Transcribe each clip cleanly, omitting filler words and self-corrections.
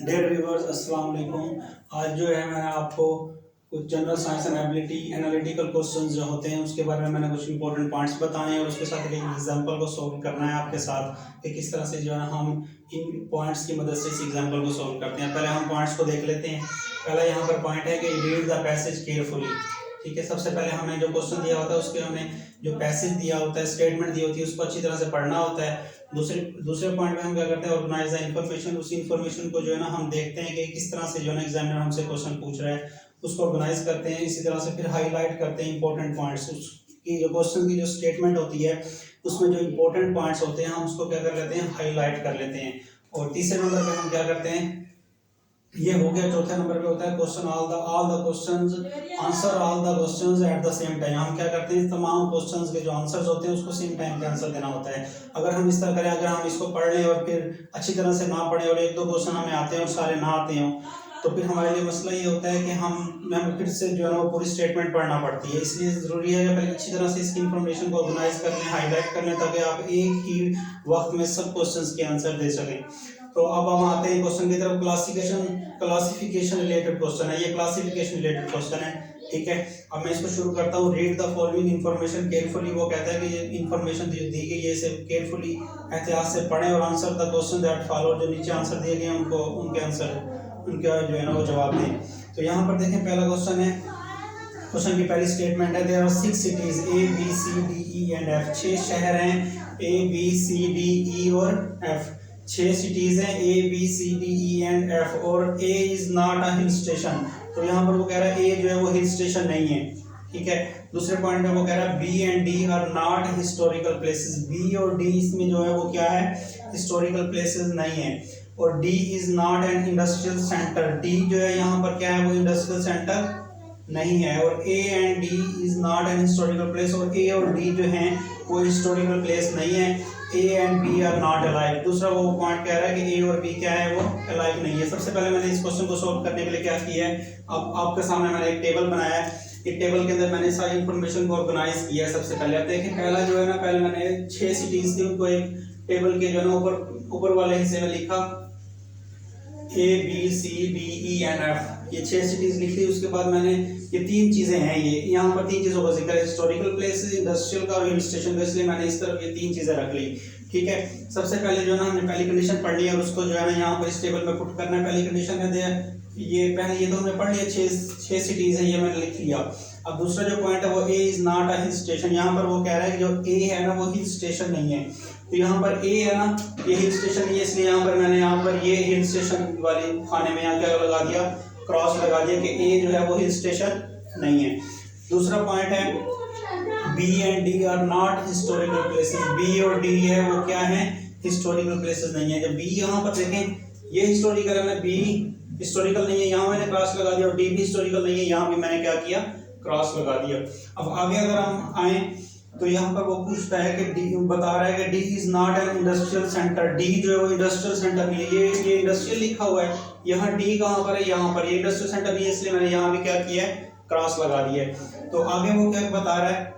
Dare viewers, अस्सलाम वालेकुम। आज जो है मैंने आपको कुछ general science and ability analytical questions जो होते हैं उसके बारे में मैंने कुछ इंपॉर्टेंट पॉइंट्स बताए हैं और उसके साथ एक एग्जांपल को सॉल्व करना है आपके साथ कि किस तरह से जो है हम इन पॉइंट्स की मदद से इस एग्जांपल को सॉल्व करते हैं। पहले हम पॉइंट्स को देख लेते हैं। पहला यहाँ पर पॉइंट है कि रीड द पैसेज केयरफुली। ठीक है, सबसे पहले हमें जो क्वेश्चन दिया होता है उसके हमें जो पैसेज दिया होता है, स्टेटमेंट दी होती है, उसको अच्छी तरह से पढ़ना होता है। दूसरे पॉइंट में हम क्या करते हैं, ऑर्गेनाइज द इन्फॉर्मेशन। उसी इन्फॉर्मेशन को जो है ना हम देखते हैं कि किस तरह से जो है ना एग्जामिनर हमसे क्वेश्चन पूछ रहा है, उसको ऑर्गेनाइज करते हैं। इसी तरह से फिर हाईलाइट करते हैं इंपॉर्टेंट पॉइंट्स। उसकी जो क्वेश्चन की जो स्टेटमेंट होती है उसमें जो इंपॉर्टेंट पॉइंट्स होते हैं हम उसको क्या कर लेते हैं, हाईलाइट कर लेते हैं। और तीसरे नंबर पे हम क्या करते हैं, ये हो गया। चौथे नंबर पे होता है question all the questions, answer all the questions at the same time. हम क्या करते हैं, तमाम क्वेश्चंस के जो आंसर्स होते हैं उसको सेम टाइम पे आंसर देना होता है। अगर हम इस तरह करें, अगर हम इसको पढ़ लें और फिर अच्छी तरह से ना पढ़ें और एक दो क्वेश्चन हमें आते हैं और सारे ना आते हों, तो फिर हमारे लिए मसला ये होता है कि हमें फिर से जो है वो पूरी स्टेटमेंट पढ़ना पड़ती है। इसलिए ज़रूरी है कि पहले अच्छी तरह से इसकी इन्फॉर्मेशन को ऑर्गेनाइज कर लें, हाईलाइट कर लें, ताकि आप एक ही वक्त में सब क्वेश्चंस के आंसर दे सकें। तो अब हम आते हैं क्वेश्चन की तरफ। क्लासिफिकेशन रिलेटेड क्वेश्चन है, ये क्लासिफिकेशन रिलेटेड क्वेश्चन है। ठीक है, अब मैं इसको शुरू करता हूँ। Read the following information carefully. वो कहता है कि ये इन्फॉर्मेशन जो दी गई है इसे केयरफुली एहतियात से पढ़ें और answer the question that follow. जो नीचे आंसर दिए गए हैं उनको उनके आंसर उनका जो है ना वो जवाब दें। तो यहाँ पर देखें, पहला क्वेश्चन है, क्वेश्चन की पहली स्टेटमेंट है, there are 6 cities A B C D E and F. 6 शहर हैं ए बी सी डी ई और एफ। 6 सिटीज हैं A B C D E and F और A is not a hill station. तो यहाँ पर वो कह रहा है ए जो है वो हिल स्टेशन नहीं है। ठीक है, दूसरे पॉइंट में वो कह रहा है B and D are not historical places. B और डी इसमें जो है वो क्या है, हिस्टोरिकल प्लेसेस नहीं है। और D is not an industrial centre. D जो है यहाँ पर क्या है, वो इंडस्ट्रियल सेंटर नहीं है। और ए and D is not an historical place. और ए और डी जो हैं वो हिस्टोरिकल प्लेस नहीं है। A and B are not alike. दूसरा वो पॉइंट कह रहा है कि ए और बी क्या है, वो अलाइक नहीं है। सबसे पहले मैंने इस क्वेश्चन को सॉल्व करने के लिए क्या किया है, अब आपके सामने मैंने एक टेबल बनाया है। एक टेबल के अंदर मैंने सारी इंफॉर्मेशन को ऑर्गेनाइज किया है। सबसे पहले आप देखें, पहला जो है ना, पहले मैंने 6 सिटीज थी उनको एक टेबल के जो है ना ऊपर वाले हिस्से में लिखा A B C D E and F. ये 6 सिटीज लिख ली। उसके बाद मैंने ये 3 चीजें हैं, ये यहाँ पर 3 चीजों का जिक्र है, हिस्टोरिकल प्लेसेस, इंडस्ट्रियल का और हिल स्टेशन का, इसलिए मैंने इस तरफ ये 3 चीजें रख ली। ठीक है, सबसे पहले जो है ना हमने पहली कंडीशन पढ़ ली है और उसको जो है ना यहाँ पर इस टेबल में पुट करना है। पहली कंडीशन है ये पहले ये तो हमने पढ़ लिया, 6 सिटीज है, ये मैंने लिख लिया। अब दूसरा जो पॉइंट है वो A is not a hill station. यहाँ पर वो कह रहा है कि जो ए है ना वो हिल स्टेशन नहीं है। तो यहाँ पर ए है ना, ये हिल स्टेशन नहीं है, इसलिए यहाँ पर मैंने यहाँ पर ये हिल स्टेशन वाले खाने में यहाँ क्या लगा दिया, क्रॉस लगा दिया कि ए जो है वो हिल स्टेशन नहीं है। दूसरा पॉइंट है B and D are not historical places. B और डी है वो क्या है, हिस्टोरिकल प्लेसेस नहीं है। जब बी यहाँ पर देखें, ये हिस्टोरिकल है, बी हिस्टोरिकल नहीं है, यहाँ मैंने क्रॉस लगा दिया। और डी भी हिस्टोरिकल नहीं है, यहाँ भी मैंने क्या किया, क्रॉस लगा दिया। अब आगे अगर हम आए तो यहाँ पर वो पूछता है कि डी बता रहा है कि D is not an industrial centre. D जो है वो इंडस्ट्रियल सेंटर नहीं है। ये इंडस्ट्रियल लिखा हुआ है, यहाँ डी कहाँ पर है, यहाँ पर। ये इंडस्ट्रियल सेंटर नहीं है, इसलिए मैंने यहाँ भी क्या किया है, क्रॉस लगा दिया है। तो आगे वो क्या बता रहा है,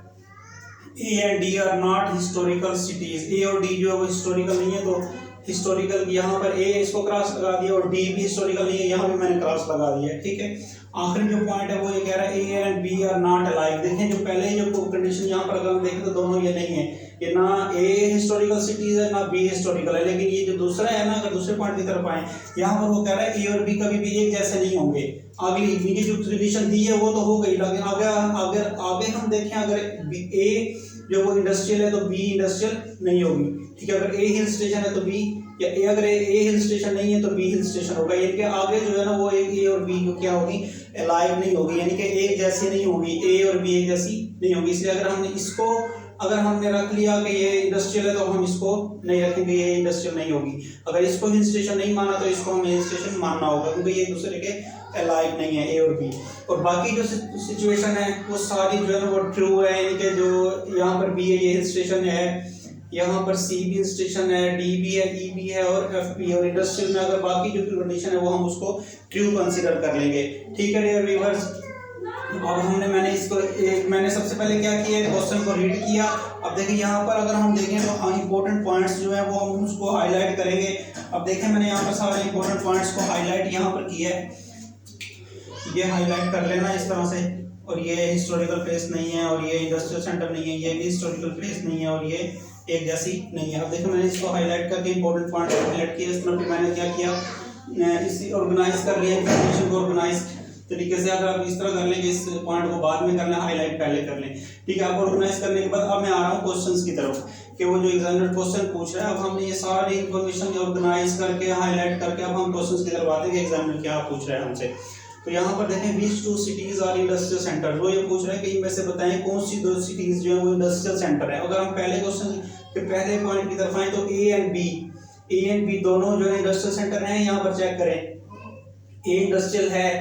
A and D are not historical cities. A और डी जो है वो हिस्टोरिकल नहीं है, तो हिस्टोरिकल यहाँ पर ए इसको क्रॉस लगा दिया और डी भी हिस्टोरिकल नहीं है, यहाँ भी मैंने क्रॉस लगा दिया है। ठीक है, आखिरी जो पॉइंट है वो ये कह रहा है A and B are not alike. देखें, जो पहले ही जो कंडीशन यहाँ पर अगर हम देखें तो दोनों ये नहीं है, ये ना ए हिस्टोरिकल सिटीज है ना बी हिस्टोरिकल है। लेकिन ये जो दूसरा है ना, अगर दूसरे पॉइंट की तरफ आए, यहाँ पर वो कह रहा है ए और बी कभी भी एक जैसे नहीं होंगे। अगली इनकी जो कंडीशन दी है वो तो हो गई, लेकिन आगे हम देखें, अगर ए जो वो इंडस्ट्रियल है तो बी इंडस्ट्रियल नहीं होगी। ठीक है, अगर ए हिल स्टेशन है तो बी, या ए अगर ए हिल स्टेशन नहीं है तो बी हिल स्टेशन होगा। इनके आगे जो है ना वो एक ए और बी को क्या होगी, अलाइक नहीं होगी, यानी कि एक जैसी नहीं होगी, ए और बी एक जैसी नहीं होगी। इसलिए अगर हमने रख लिया कि ये इंडस्ट्रियल है तो हम इसको नहीं रखेंगे, ये इंडस्ट्रियल नहीं होगी। अगर इसको हिल स्टेशन नहीं माना तो इसको हमें हिल स्टेशन मानना होगा, क्योंकि ये एक दूसरे के अलाइक नहीं है, ए और बी। और बाकी जो सिचुएशन है वो सारी जो है ना वो ट्रू है, यानी कि जो यहाँ पर बी है ये हिल स्टेशन है, यहाँ पर सी भी हिल स्टेशन है, डी भी है, ई भी है और एफ भी है। और इंडस्ट्रियल में अगर बाकी जो कंडीशन है वो हम उसको ट्रू कंसीडर कर लेंगे। ठीक है डियर व्यूअर्स, अब मैंने सबसे पहले क्या किया, क्वेश्चन को रीड किया। अब देखिए यहाँ पर अगर हम देखें तो इंपॉर्टेंट पॉइंट्स जो है वो हम उसको हाईलाइट करेंगे। अब देखें मैंने यहाँ पर सारे इंपॉर्टेंट पॉइंट्स को हाईलाइट यहाँ पर किया है, ये हाईलाइट कर लेना इस तरह से। और ये हिस्टोरिकल प्लेस नहीं है, और ये इंडस्ट्रियल सेंटर नहीं है, ये भी हिस्टोरिकल प्लेस नहीं है, और ये एक जैसी नहीं है। अब देखो मैंने इसको हाईलाइट करके इंपॉर्टेंट पॉइंट हाईलाइट किया। इस तरह फिर मैंने क्या किया, इसी ऑर्गेनाइज कर लिया इंफॉर्मेशन को ऑर्गेनाइज तरीके से। अगर आप इस तरह कर लेंगे, इस पॉइंट को बाद में करना, हाईलाइट पहले कर लें, ठीक है। आप ऑर्गेनाइज करने के बाद अब मैं आ रहा हूँ क्वेश्चंस की तरफ, कि वो जो एग्जामिनर क्वेश्चन पूछ रहा है, अब हमने ये सारी इंफॉर्मेशन ऑर्गेनाइज करके हाईलाइट करके अब हम क्वेश्चंस की तरफ आते हैं कि एग्जामिनर क्या पूछ रहा है हमसे। तो यहाँ पर देखें, विच 2 सिटीज आर इंडस्ट्रियल सेंटर, वो ये पूछ रहा है कि इनमें से बताएं कौन सी 2 सिटीज जो है वो इंडस्ट्रियल सेंटर है। अगर हम पहले क्वेश्चन के पहले पॉइंट की तरफ आए तो ए एंड बी दोनों जो है इंडस्ट्रियल सेंटर हैं। यहाँ पर चेक करें, ए इंडस्ट्रियल है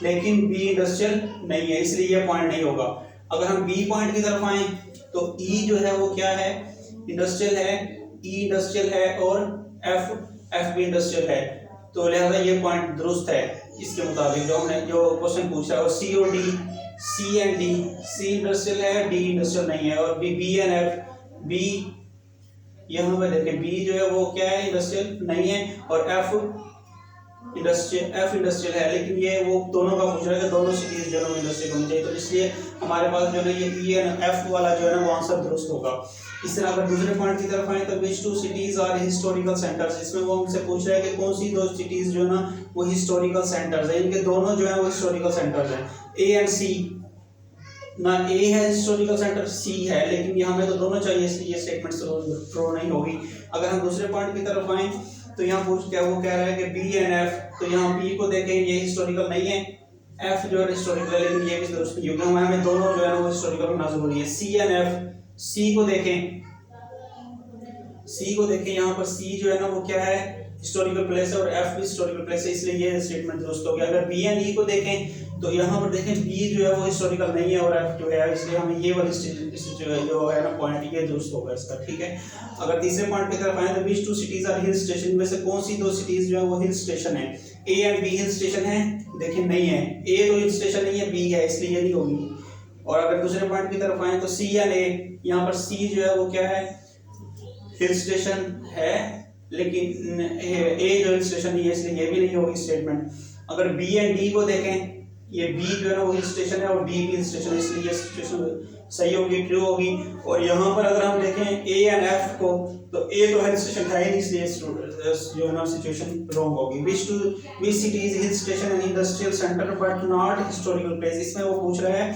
लेकिन बी इंडस्ट्रियल नहीं है, इसलिए ये पॉइंट नहीं होगा। अगर हम बी पॉइंट की तरफ आए तो ई जो है वो क्या है, इंडस्ट्रियल है, ई इंडस्ट्रियल है, और एफ भी इंडस्ट्रियल है, तो लिहाजा ये पॉइंट दुरुस्त है इसके मुताबिक जो हमने जो क्वेश्चन पूछा है। और सी और D, C and D, C industrial है, डी इंडस्ट्रियल नहीं है। और बी एंड एफ, बी यहाँ पे देखें, बी जो है वो क्या है, इंडस्ट्रियल नहीं है, और एफ इंडस्ट्रियल है, लेकिन ये वो दोनों का पूछ रहा है कि दोनों सिटीज जो है इंडस्ट्रियल होनी चाहिए, तो इसलिए हमारे पास जो है ये ई एंड एफ वाला जो है ना वो आंसर दुरुस्त होगा। इस तरह अगर दूसरे पॉइंट की तरफ आए तो विच 2 सिटीज आर हिस्टोरिकल सेंटर्स, इसमें वो हमसे पूछ रहा है कि कौन सी 2 सिटीज जो है ना वो हिस्टोरिकल सेंटर्स है। इनके दोनों जो है वो हिस्टोरिकल सेंटर्स हैं, ए एंड सी। ना ए है हिस्टोरिकल सेंटर, सी है, लेकिन यहाँ में तो दोनों चाहिए, इसलिए ये स्टेटमेंट ट्रू नहीं होगी। अगर हम दूसरे पॉइंट की तरफ आए तो यहाँ पूछ क्या वो कह रहा है कि बी एंड एफ, तो यहाँ बी को देखें ये हिस्टोरिकल नहीं है, एफ जो है हिस्टोरिकल है, लेकिन ये भी दुरुस्त नहीं होगा, हमें दोनों जो है वो हिस्टोरिकल होना जरूरी है। सी एंड एफ, सी को देखें, यहाँ पर सी जो है ना वो क्या है, हिस्टोरिकल प्लेस है, और एफ भी हिस्टोरिकल प्लेस है, इसलिए ये स्टेटमेंट दुरुस्त हो गया। अगर बी एंड ई को देखें तो यहाँ पर देखें बी जो है वो हिस्टोरिकल नहीं है और एफ जो है, इसलिए हमें ये वाली जो है ना पॉइंट ये दुरुस्त होगा इसका, ठीक है। अगर तीसरे पॉइंट की तरफ आए तो विच 2 सिटीज आर हिल स्टेशन, में से कौन सी 2 सिटीज जो है वो हिल स्टेशन है। A and B hill station है, देखिए नहीं है, ए तो हिल स्टेशन नहीं है, बी है, इसलिए ये नहीं होगी। और अगर दूसरे पॉइंट की तरफ आए तो सी एंड ए, यहाँ पर सी जो है वो क्या है, हिल स्टेशन है, लेकिन ए जो हिल स्टेशन नहीं है, इसलिए ये भी नहीं होगी स्टेटमेंट। अगर बी एंड डी को देखें, ये बी जो है ना वो हिल स्टेशन है और डी भी हिल स्टेशन है, इसलिए ये सिचुएशन सही होगी, ट्रू होगी। और यहाँ पर अगर हम देखें ए एंड एफ को, तो ए तो हिल स्टेशन है ही नहीं, इसलिए जो है ना सिचुएशन रॉन्ग होगी। Which city is hill station and industrial centre but not historical place, इसमें वो पूछ रहा है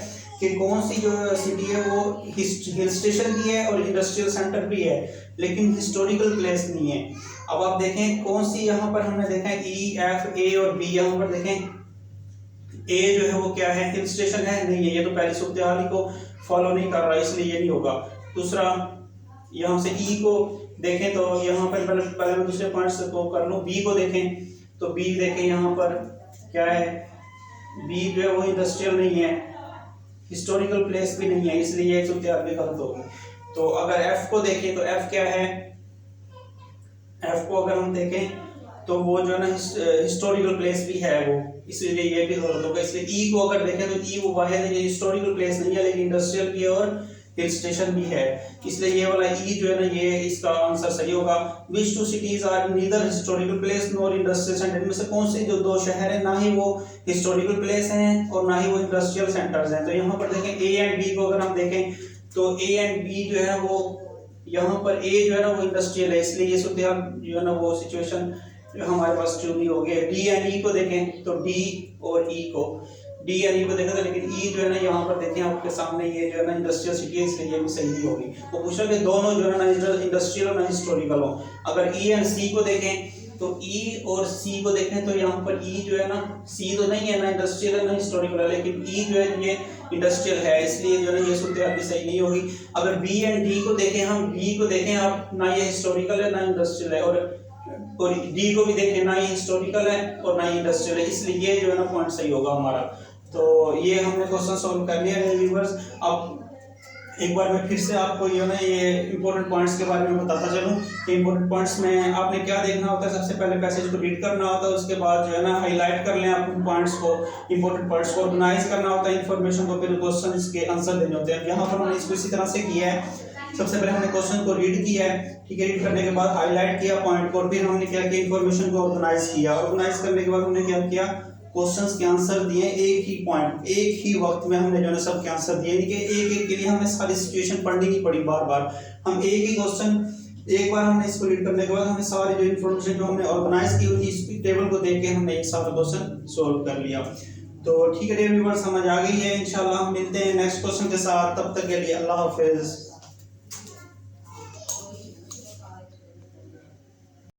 कि कौन सी जो सिटी है वो हिल स्टेशन भी है और इंडस्ट्रियल सेंटर भी है, लेकिन हिस्टोरिकल प्लेस नहीं है। अब आप देखें कौन सी, यहाँ पर हमने देखा है ई एफ ए और बी, यहाँ पर देखें ए जो है वो क्या है, हिल स्टेशन है, नहीं है, ये तो पहली सूरत हाल को फॉलो नहीं कर रहा, इसलिए ये नहीं होगा। दूसरा यहाँ से ई को देखें तो यहाँ पर पहले मैं दूसरे पॉइंट से को कर लूँ, बी को देखें तो बी देखें यहाँ पर क्या है, बी जो है वो इंडस्ट्रियल नहीं है, हिस्टोरिकल प्लेस भी नहीं है, इसलिए ये सूरत हाल भी गलत होगी। तो अगर एफ को देखें तो एफ क्या है, एफ को अगर हम देखें तो वो जो है ना हिस्टोरिकल प्लेस भी है वो, इसलिए ये भी गलत होगा। इसलिए ई को अगर देखें तो ई वो वाहिद है, हिस्टोरिकल प्लेस नहीं है, लेकिन इंडस्ट्रियल भी है और हिल स्टेशन भी है, इसलिए ये वाला ई जो है ना ये इसका आंसर सही होगा। Which 2 cities are neither historical place nor industrial centre, में से कौन से जो 2 शहर हैं ना ही वो हिस्टोरिकल प्लेस हैं और ना ही वो इंडस्ट्रियल सेंटर्स हैं। तो यहाँ पर देखें ए एंड बी को अगर हम देखें तो ए एंड बी जो है वो, यहाँ पर ए जो है ना वो इंडस्ट्रियल है, इसलिए ये सूरत जो है ना वो सिचुएशन हमारे पास ट्रू नहीं हो गया। डी एंड ई को देखें तो डी और ई को, डी एंड ई को देखा था, लेकिन ई जो है ना यहाँ पर देखें आपके सामने ये जो है ना इंडस्ट्रियल सिटी है, इसलिए ये भी सही नहीं होगी। वो पूछा कि दोनों जो है ना इंडस्ट्रियल और ना हिस्टोरिकल हो। अगर ई एंड सी को देखें तो ई और सी को देखें तो यहाँ पर ई जो है ना, सी तो नहीं है, ना इंडस्ट्रियल है ना हिस्टोरिकल है, लेकिन ई जो है ये इंडस्ट्रियल है, इसलिए जो है ये सूरत भी सही नहीं होगी। अगर बी एंड डी को देखें, हम बी को देखें आप, ना ये हिस्टोरिकल है ना इंडस्ट्रियल है, और डी को भी देखें ना ये हिस्टोरिकल है और ना ये इंडस्ट्रियल है, इसलिए ये जो है ना पॉइंट सही होगा हमारा। तो ये हमने क्वेश्चन सॉल्व कर लिया है व्यूअर्स। अब एक बार मैं फिर से आपको ये इंपॉर्टेंट पॉइंट्स के बारे में बताता चलूँ कि इंपॉर्टेंट पॉइंट्स में आपने क्या देखना होता है। सबसे पहले पैसेज को रीड करना होता है, उसके बाद जो है ना हाईलाइट कर लें अपने पॉइंट्स को, इंपॉर्टेंट पॉइंट्स को ऑर्गेनाइज करना होता है इन्फॉर्मेशन को, फिर क्वेश्चन के आंसर देने होते हैं। यहाँ पर हमने इसको इसी तरह से किया है। सबसे पहले हमने क्वेश्चन को रीड किया है, ठीक है, रीड करने के बाद हाईलाइट किया पॉइंट को, और फिर हमने क्या किया, इन्फॉर्मेशन को ऑर्गेनाइज किया। ऑर्गेनाइज करने के बाद हमने क्या किया, क्वेश्चंस के आंसर दिए एक ही पॉइंट, एक ही वक्त में हमने जो है सब के आंसर दिए। एक एक के लिए हमें सारी सिचुएशन पढ़नी नहीं पड़ी बार बार, हम एक ही क्वेश्चन एक बार हमने इसको रीड करने के बाद हमें सारी जो इन्फॉर्मेशन जो हमने ऑर्गेनाइज की हुई थी इस टेबल को देख के हमने एक सारा क्वेश्चन सोल्व कर लिया। तो ठीक है डियर व्यूअर्स, समझ आ गई है। इंशाल्लाह हम मिलते हैं नेक्स्ट क्वेश्चन के साथ, तब तक के लिए अल्लाह हाफिज।